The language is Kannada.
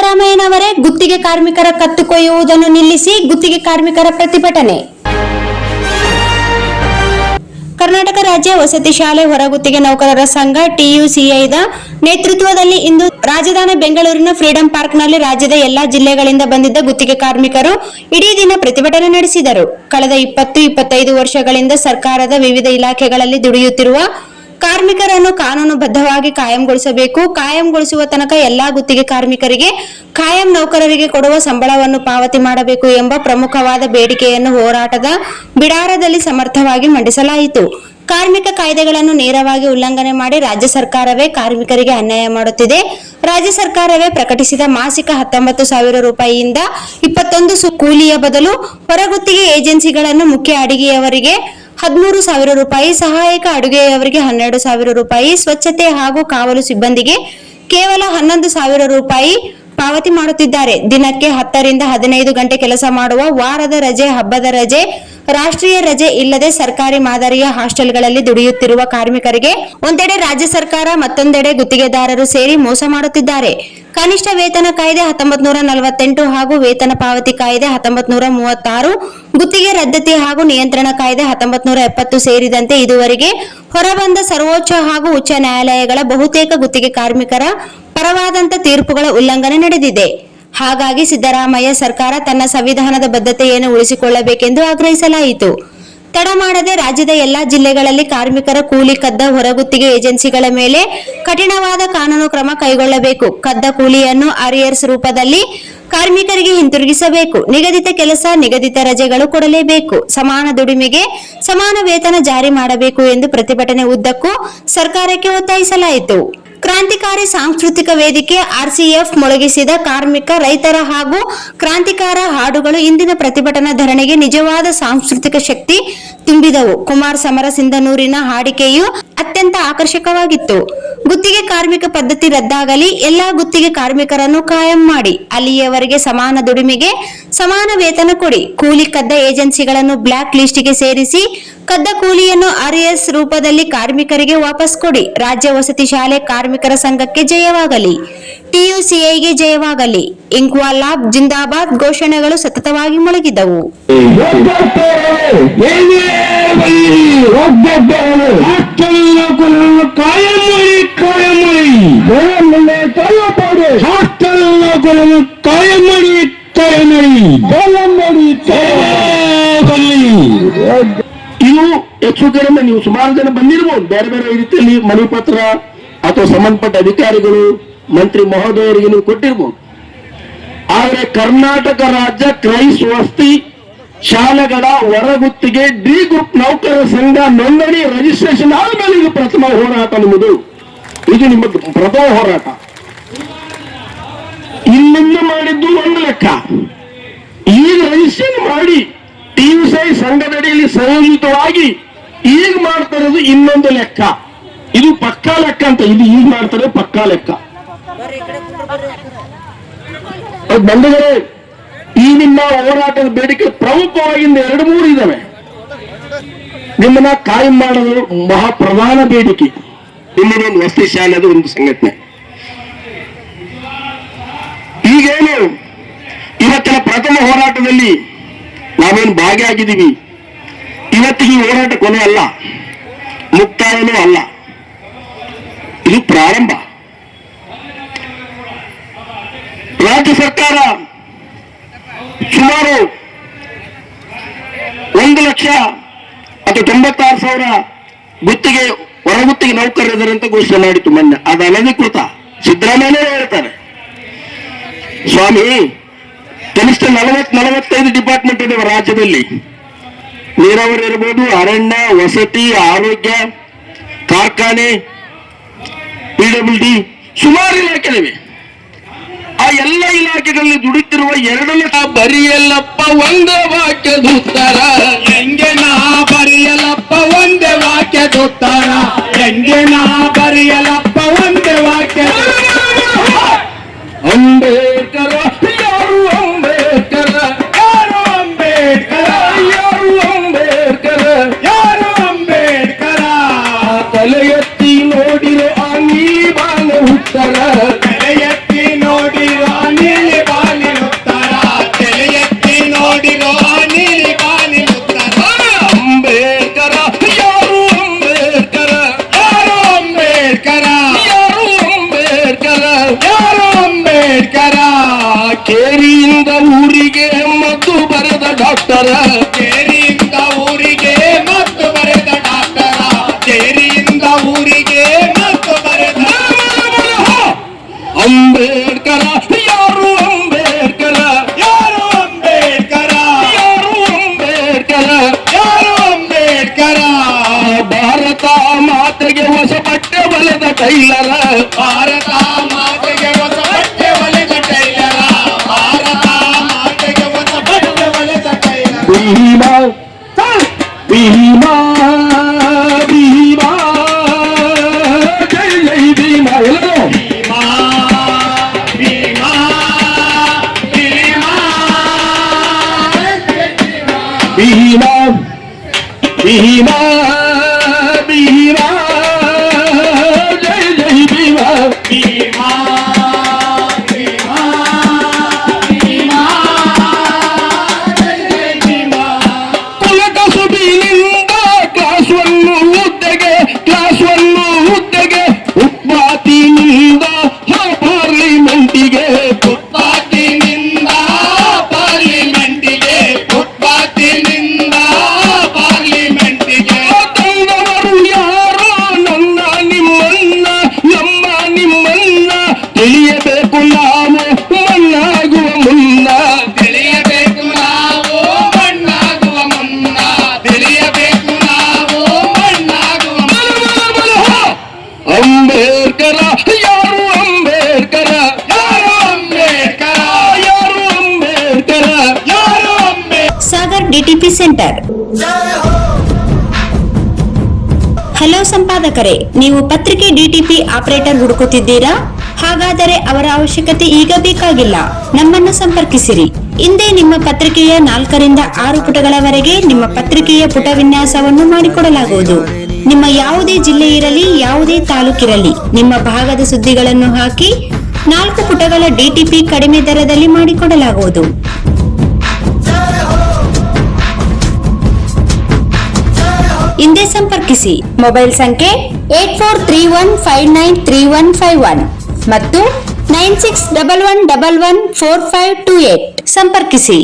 ಸಿದ್ದರಾಮಯ್ಯನವರೇ ಗುತ್ತಿಗೆ ಕಾರ್ಮಿಕರ ಕತ್ತು ಕೊಯ್ಯುವುದನ್ನು ನಿಲ್ಲಿಸಿ ಗುತ್ತಿಗೆ ಕಾರ್ಮಿಕರ ಪ್ರತಿಭಟನೆ. ಕರ್ನಾಟಕ ರಾಜ್ಯ ವಸತಿ ಶಾಲೆ ಹೊರಗುತ್ತಿಗೆ ನೌಕರರ ಸಂಘ TUCIದ ನೇತೃತ್ವದಲ್ಲಿ ಇಂದು ರಾಜಧಾನಿ ಬೆಂಗಳೂರಿನ ಫ್ರೀಡಂ ಪಾರ್ಕ್ನಲ್ಲಿ ರಾಜ್ಯದ ಎಲ್ಲಾ ಜಿಲ್ಲೆಗಳಿಂದ ಬಂದಿದ್ದ ಗುತ್ತಿಗೆ ಕಾರ್ಮಿಕರು ಇಡೀ ದಿನ ಪ್ರತಿಭಟನೆ ನಡೆಸಿದರು. ಕಳೆದ 20-25 ವರ್ಷಗಳಿಂದ ಸರ್ಕಾರದ ವಿವಿಧ ಇಲಾಖೆಗಳಲ್ಲಿ ದುಡಿಯುತ್ತಿರುವ ಕಾರ್ಮಿಕರನ್ನು ಕಾನೂನುಬದ್ಧವಾಗಿ ಕಾಯಂಗೊಳಿಸಬೇಕು. ಕಾಯಂಗೊಳಿಸುವ ತನಕ ಎಲ್ಲಾ ಗುತ್ತಿಗೆ ಕಾರ್ಮಿಕರಿಗೆ ಕಾಯಂ ನೌಕರರಿಗೆ ಕೊಡುವ ಸಂಬಳವನ್ನು ಪಾವತಿ ಮಾಡಬೇಕು ಎಂಬ ಪ್ರಮುಖವಾದ ಬೇಡಿಕೆಯನ್ನು ಹೋರಾಟದ ಬಿಡಾರದಲ್ಲಿ ಸಮರ್ಥವಾಗಿ ಮಂಡಿಸಲಾಯಿತು. ಕಾರ್ಮಿಕ ಕಾಯ್ದೆಗಳನ್ನು ನೇರವಾಗಿ ಉಲ್ಲಂಘನೆ ಮಾಡಿ ರಾಜ್ಯ ಸರ್ಕಾರವೇ ಕಾರ್ಮಿಕರಿಗೆ ಅನ್ಯಾಯ ಮಾಡುತ್ತಿದೆ. ರಾಜ್ಯ ಸರ್ಕಾರವೇ ಪ್ರಕಟಿಸಿದ ಮಾಸಿಕ 19,000 ರೂಪಾಯಿಯಿಂದ 21 ಕೂಲಿಯ ಬದಲು ಹೊರಗುತ್ತಿಗೆ ಏಜೆನ್ಸಿಗಳನ್ನು ಮುಖ್ಯ ಅಡಿಗೆಯವರಿಗೆ 13,000 ರೂಪಾಯಿ, ಸಹಾಯಕ ಅಡುಗೆಯವರಿಗೆ 12,000 ರೂಪಾಯಿ, ಸ್ವಚ್ಛತೆ ಹಾಗೂ ಕಾವಲು ಸಿಬ್ಬಂದಿಗೆ ಕೇವಲ 11,000 ರೂಪಾಯಿ ಪಾವತಿ ಮಾಡುತ್ತಿದ್ದಾರೆ. ದಿನಕ್ಕೆ 10 ರಿಂದ 15 ಗಂಟೆ ಕೆಲಸ ಮಾಡುವ, ವಾರದ ರಜೆ, ಹಬ್ಬದ ರಜೆ, ರಾಷ್ಟ್ರೀಯ ರಜೆ ಇಲ್ಲದೆ ಸರ್ಕಾರಿ ಮಾದರಿಯ ಹಾಸ್ಟೆಲ್ಗಳಲ್ಲಿ ದುಡಿಯುತ್ತಿರುವ ಕಾರ್ಮಿಕರಿಗೆ ಒಂದೆಡೆ ರಾಜ್ಯ ಸರ್ಕಾರ, ಮತ್ತೊಂದೆಡೆ ಗುತ್ತಿಗೆದಾರರು ಸೇರಿ ಮೋಸ ಮಾಡುತ್ತಿದ್ದಾರೆ. ಕನಿಷ್ಠ ವೇತನ ಕಾಯ್ದೆ 1948 ಹಾಗೂ ವೇತನ ಪಾವತಿ ಕಾಯ್ದೆ 1936, ಗುತ್ತಿಗೆ ರದ್ದತಿ ಹಾಗೂ ನಿಯಂತ್ರಣ ಕಾಯ್ದೆ 1970 ಸೇರಿದಂತೆ ಇದುವರೆಗೆ ಹೊರಬಂದ ಸರ್ವೋಚ್ಚ ಹಾಗೂ ಉಚ್ಚ ನ್ಯಾಯಾಲಯಗಳ ಬಹುತೇಕ ಗುತ್ತಿಗೆ ಕಾರ್ಮಿಕರ ಪರವಾದಂತ ತೀರ್ಪುಗಳ ಉಲ್ಲಂಘನೆ ನಡೆದಿದೆ. ಹಾಗಾಗಿ ಸಿದ್ದರಾಮಯ್ಯ ಸರ್ಕಾರ ತನ್ನ ಸಂವಿಧಾನದ ಬದ್ಧತೆಯನ್ನು ಉಳಿಸಿಕೊಳ್ಳಬೇಕೆಂದು ಆಗ್ರಹಿಸಲಾಯಿತು. ತಡ ಮಾಡದೆ ರಾಜ್ಯದ ಎಲ್ಲಾ ಜಿಲ್ಲೆಗಳಲ್ಲಿ ಕಾರ್ಮಿಕರ ಕೂಲಿ ಕದ್ದ ಹೊರಗುತ್ತಿಗೆ ಏಜೆನ್ಸಿಗಳ ಮೇಲೆ ಕಠಿಣವಾದ ಕಾನೂನು ಕ್ರಮ ಕೈಗೊಳ್ಳಬೇಕು. ಕದ್ದ ಕೂಲಿಯನ್ನು ಅರಿಯರ್ಸ್ ರೂಪದಲ್ಲಿ ಕಾರ್ಮಿಕರಿಗೆ ಹಿಂತಿರುಗಿಸಬೇಕು. ನಿಗದಿತ ಕೆಲಸ, ನಿಗದಿತ ರಜೆಗಳು ಕೊಡಲೇಬೇಕು. ಸಮಾನ ದುಡಿಮೆಗೆ ಸಮಾನ ವೇತನ ಜಾರಿ ಮಾಡಬೇಕು ಎಂದು ಪ್ರತಿಭಟನೆ ಉದ್ದಕ್ಕೂ ಸರ್ಕಾರಕ್ಕೆ ಒತ್ತಾಯಿಸಲಾಯಿತು. ಕ್ರಾಂತಿಕಾರಿ ಸಾಂಸ್ಕೃತಿಕ ವೇದಿಕೆ RCF ಮೊಳಗಿಸಿದ ಕಾರ್ಮಿಕ, ರೈತರ ಹಾಗೂ ಕ್ರಾಂತಿಕಾರ ಹಾಡುಗಳು ಇಂದಿನ ಪ್ರತಿಭಟನಾ ಧರಣಿಗೆ ನಿಜವಾದ ಸಾಂಸ್ಕೃತಿಕ ಶಕ್ತಿ ತುಂಬಿದವು. ಕುಮಾರ್ ಸಮರ ಸಿಂಧನೂರಿನ ಹಾಡಿಕೆಯು ಅತ್ಯಂತ ಆಕರ್ಷಕವಾಗಿತ್ತು. ಗುತ್ತಿಗೆ ಕಾರ್ಮಿಕ ಪದ್ಧತಿ ರದ್ದಾಗಲಿ, ಎಲ್ಲಾ ಗುತ್ತಿಗೆ ಕಾರ್ಮಿಕರನ್ನು ಕಾಯಂ ಮಾಡಿ, ಅಲ್ಲಿಯವರೆಗೆ ಸಮಾನ ದುಡಿಮೆಗೆ ಸಮಾನ ವೇತನ ಕೊಡಿ, ಕೂಲಿ ಕದ್ದ ಏಜೆನ್ಸಿಗಳನ್ನು ಬ್ಲಾಕ್ ಲಿಸ್ಟ್ಗೆ ಸೇರಿಸಿ ಕದ್ದ ಕೂಲಿಯನ್ನು ಅರಿಯರ್ಸ್ ರೂಪದಲ್ಲಿ ಕಾರ್ಮಿಕರಿಗೆ ವಾಪಸ್ ಕೊಡಿ. ರಾಜ್ಯ ವಸತಿ ಶಾಲೆ ಕಾರ್ಮಿಕರ ಸಂಘಕ್ಕೆ ಜಯವಾಗಲಿ, TUCIಗೆ ಜಯವಾಗಲಿ, ಇಂಕ್ವಾಲಾಬ್ ಜಿಂದಾಬಾದ್ ಘೋಷಣೆಗಳು ಸತತವಾಗಿ ಮೊಳಗಿದವು. ಇದು ಹೆಚ್ಚು ಕಡಿಮೆ ನೀವು ಸುಮಾರು ಜನ ಬಂದಿರಬಹುದು, ಬೇರೆ ಬೇರೆ ರೀತಿಯಲ್ಲಿ ಮನವಿ ಪತ್ರ ಅಥವಾ ಸಂಬಂಧಪಟ್ಟ ಅಧಿಕಾರಿಗಳು, ಮಂತ್ರಿ ಮಹೋದಯರಿಗೆ ನೀವು ಕೊಟ್ಟಿರ್ಬೋದು. ಆದರೆ ಕರ್ನಾಟಕ ರಾಜ್ಯ ಕ್ರೈಸ್ ವಸತಿ ಶಾಲೆಗಳ ಹೊರಗುತ್ತಿಗೆ ಡಿ ಗ್ರೂಪ್ ನೌಕರರ ಸಂಘ ನೋಂದಣಿ ರಿಜಿಸ್ಟ್ರೇಷನ್ ಆದ್ಮೇಲೆ ಇದು ಪ್ರಥಮ ಹೋರಾಟ ನಿಮ್ಮದು. ಇದು ನಿಮ್ಮದು ಪ್ರಥಮ ಹೋರಾಟ. ಇಲ್ಲಿಂದ ಮಾಡಿದ್ದು ಒಂದು ಲೆಕ್ಕ, ಈಗ ರಿಜಿಸ್ಟ್ರೇಷನ್ ಮಾಡಿ TUCI ಸಂಘದಡಿಯಲ್ಲಿ ಸಂಯೋಜಿತವಾಗಿ ಈಗ ಮಾಡ್ತಾ ಇರೋದು ಇನ್ನೊಂದು ಲೆಕ್ಕ. ಇದು ಪಕ್ಕಾ ಲೆಕ್ಕ ಅಂತ, ಇದು ಈಗ ಮಾಡ್ತಾರೆ ಪಕ್ಕಾ ಲೆಕ್ಕ. ಬಂಧುಗಳೇ, ಈ ನಿಮ್ಮ ಹೋರಾಟದ ಬೇಡಿಕೆ ಪ್ರಮುಖವಾಗಿಂದ 2-3 ಇದಾವೆ. ನಿಮ್ಮನ್ನ ಕಾಯಂ ಮಾಡೋದು ಮಹಾಪ್ರಧಾನ ಬೇಡಿಕೆ. ನಿಮ್ಮದೊಂದು ವಸತಿ ಶಾಲೆದ ಒಂದು ಸಂಘಟನೆ. ಈಗೇನು ಇವತ್ತಿನ ಪ್ರಥಮ ಹೋರಾಟದಲ್ಲಿ ನಾವೇನು ಭಾಗಿಯಾಗಿದ್ದೀವಿ, ಇವತ್ತಿಗೆ ಈ ಹೋರಾಟ ಕೊನೆ ಅಲ್ಲ, ಮುಕ್ತಾಯನೂ ಅಲ್ಲ, ಇದು ಪ್ರಾರಂಭ. ರಾಜ್ಯ ಸರ್ಕಾರ ಸುಮಾರು 1,00,000 ಅಥವಾ 96,000 ಗುತ್ತಿಗೆ ಹೊರಗುತ್ತಿಗೆ ನೌಕರರಿದ್ದಾರೆ ಅಂತ ಘೋಷಣೆ ಮಾಡಿತ್ತು ಮೊನ್ನೆ. ಅದು ಅನಧಿಕೃತ. ಸಿದ್ದರಾಮಯ್ಯ ಹೇಳ್ತಾರೆ, ಸ್ವಾಮಿ ಕನಿಷ್ಠ 40-45 ಡಿಪಾರ್ಟ್ಮೆಂಟ್ ಇದಾವೆ ರಾಜ್ಯದಲ್ಲಿ. ನೀರಾವರಿ ಇರ್ಬೋದು, ಅರಣ್ಯ, ವಸತಿ, ಆರೋಗ್ಯ, ಕಾರ್ಖಾನೆ, PWD, ಸುಮಾರು ಇಲಾಖೆಗಳಿವೆ. ಆ ಎಲ್ಲ ಇಲಾಖೆಗಳಲ್ಲಿ ದುಡಿತಿರುವ 2 ಬರಿಯಲ್ಲಪ್ಪ ಒಂದೇ ವಾಕ್ಯದ ಉತ್ತರ, ಹೆಂಗೆ ನಾ ಬರಿಯಲಪ್ಪ ಒಂದೇ ವಾಕ್ಯದ ಉತ್ತರ, ಹೆಂಗೆ ನಾ ಬರಿಯಲಪ್ಪ ಒಂದೇ ವಾಕ್ಯದ ಅಂಬೇಡ್ಕರ ಯಾರು ಅಂಬೇಡ್ಕರ, ಯಾರು ಅಂಬೇಡ್ಕರ, ಯಾರು ಅಂಬೇಡ್ಕರ, ಯಾರು ಅಂಬೇಡ್ಕರ, ತಲೆ ಎತ್ತಿ ನೋಡಿರೋ ನೀವಾನ ಉತ್ತರ, ತಲೆ ಎತ್ತಿ ನೋಡಿರೋ ಡಾಕ್ಟರ ಕೇರಿಯಿಂದ ಊರಿಗೆ ಮತ್ತು ಬರೆದ ಡಾಕ್ಟರ ಕೇರಿಯಿಂದ ಊರಿಗೆ ಮತ್ತು ಬರೆದ ಅಂಬೇಡ್ಕರ ಯಾರು ಅಂಬೇಡ್ಕರ ಯಾರು ಅಂಬೇಡ್ಕರ ಯಾರು ಅಂಬೇಡ್ಕರ ಯಾರು ಅಂಬೇಡ್ಕರ ಭಾರತ ಮಾತೆಗೆ ಹೊಸ ಬಟ್ಟೆ ಬಲೆದ ಟೈಲರ ಭಾರತ ಮಾತೆಗೆ ಹೊಸ ಬಟ್ಟೆ ಬಲೆದ ಟೈಲರ ಭಾರತ ಮಾತೆಗೆ ಹೊಸ ಬಟ್ಟೆ ಬಲೆದ ಟೈಲರ ಭೀಮಾ ಭೀಮಾ ಭೀಮಾ ಜೈ ಜೈ ಭೀಮಾ ಎಲ್ಲರೂ ಭೀಮಾ ಭೀಮಾ ಭೀಮಾ ಭೀಮಾ ಭೀಮಾ ಭೀಮಾ ಜೈ ಜೈ ಭೀಮಾ ಭೀಮಾ ಭೀಮಾ ಭೀಮಾ ಜೈ ಜೈ ಭೀಮಾ ಕುಲಕ ಸುಬಿನಿಂದ ಕ್ಲಾಸ್ ಒಂದು ಹುದ್ದೆಗೆ ಉತ್ಪಾತಿನಿಂದ ಪಾರ್ಲಿಮೆಂಟಿಗೆ ಫುಟ್ಪಾತಿನಿಂದ ಪಾರ್ಲಿಮೆಂಟಿಗೆ ಫುಟ್ಪಾತಿನಿಂದ ಪಾರ್ಲಿಮೆಂಟಿಗೆ ತಂದವರು ಯಾರೋ ನನ್ನ ನಿಮ್ಮನ್ನ ನಮ್ಮ ನಿಮ್ಮನ್ನ ತಿಳಿಯಬೇಕು ನಾವು ಮಣ್ಣಾಗುವ ಮುನ್ನ ತಿಳಿಯಬೇಕು ನಾವು ಮಣ್ಣಾಗುವ ಮುನ್ನ ತಿಳಿಯಬೇಕು ನಾವು ಮಣ್ಣಾಗುವ ಮುನ್ನ ಅಂಬೇಡ್ಕರ ಯಾರು ಅಂಬೇಡ್ಕರ ಯಾರು ಅಂಬೇಡ್ಕರ ಯಾರು ಅಂಬೇಡ್ಕರ ಯಾರು Ambedkar Sagar DTP centre. Hello ಸಂಪಾದಕರೇ, ನೀವು ಪತ್ರಿಕೆ ಡಿಟಿಪಿ ಆಪರೇಟರ್ ಹುಡುಕುತ್ತಿದ್ದೀರಾ? ಹಾಗಾದರೆ ಅವರ ಅವಶ್ಯಕತೆ ಈಗ ಬೇಕಾಗಿಲ್ಲ. ನಮ್ಮನ್ನು ಸಂಪರ್ಕಿಸಿರಿ. ಇಂದೇ ನಿಮ್ಮ ಪತ್ರಿಕೆಯ 4 ರಿಂದ 6 ಪುಟಗಳವರೆಗೆ ನಿಮ್ಮ ಪತ್ರಿಕೆಯ ಪುಟ ವಿನ್ಯಾಸವನ್ನು ಮಾಡಿಕೊಡಲಾಗುವುದು. ನಿಮ್ಮ ಯಾವುದೇ ಜಿಲ್ಲೆ ಇರಲಿ, ಯಾವುದೇ ತಾಲೂಕಿರಲಿ, ನಿಮ್ಮ ಭಾಗದ ಸುದ್ದಿಗಳನ್ನು ಹಾಕಿ 4 ಪುಟಗಳ ಡಿಟಿಪಿ ಕಡಿಮೆ ದರದಲ್ಲಿ ಮಾಡಿಕೊಡಲಾಗುವುದು. ಹಿಂದೆ ಸಂಪರ್ಕಿಸಿ. ಮೊಬೈಲ್ ಸಂಖ್ಯೆ 8431593151 ಮತ್ತು 9611114528 ಸಂಪರ್ಕಿಸಿ.